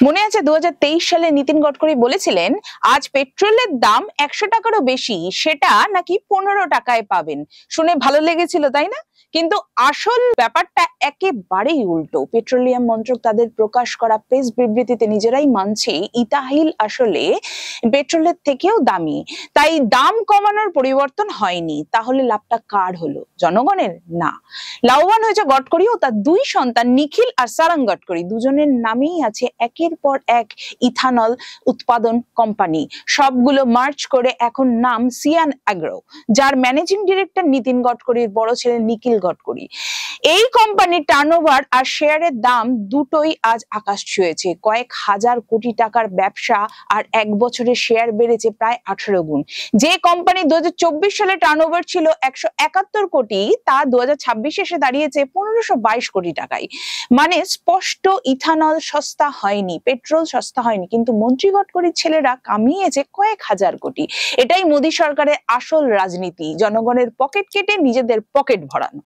মনে আছে 2023 সালে নীতিন গডকরি বলেছিলেন আজ পেট্রোলের দাম 100 টাকারও বেশি, সেটা নাকি 15 টাকায় পাবেন। শুনে ভালো লেগেছিল তাই না? কিন্তু আসল ব্যাপারটা একেবারেই উল্টো। পেট্রোলিয়াম মন্ত্রক তাদের প্রকাশ করা প্রেস বিবৃতিতে নিজেরাই মানছে ইথাহিল আসলে পেট্রোলের থেকেও দামি, তাই দাম কমানোর পরিবর্তন হয়নি। তাহলে লাভটা কার হলো? জনগণের? না, লাভবান হয়েছে গডকরি ও তার দুই সন্তান নিখিল আর সারাং গডকরি। দুজনের নামেই আছে একের পর এক ইথানল উৎপাদন কোম্পানি। সবগুলো মার্চ করে এখন নাম সিয়ান অ্যাগ্রো, যার ম্যানেজিং ডিরেক্টর নীতিন গডকরির বড় ছেলে নিখিল গডকরি। এই কোম্পানির টার্নওভার আর শেয়ারের দাম দুটোই আজ আকাশ ছুঁয়েছে। কয়েক হাজার কোটি টাকার ব্যবসা আর এক বছরে শেয়ার বেড়েছে প্রায় 18 গুণ। যে কোম্পানি 2024 সালে টার্নওভার ছিল 171 কোটি, তা 2026 এসে দাঁড়িয়েছে 1522 কোটি টাকায়। মানে স্পষ্ট ইথানল সস্তা হয়নি, পেট্রোল সস্তা হয়নি, কিন্তু মন্ত্রী গডকরির ছেলেরা কামিয়েছে কয়েক হাজার কোটি। এটাই মোদী সরকারের আসল রাজনীতি, জনগণের পকেট কেটে নিজেদের পকেট ভরানো।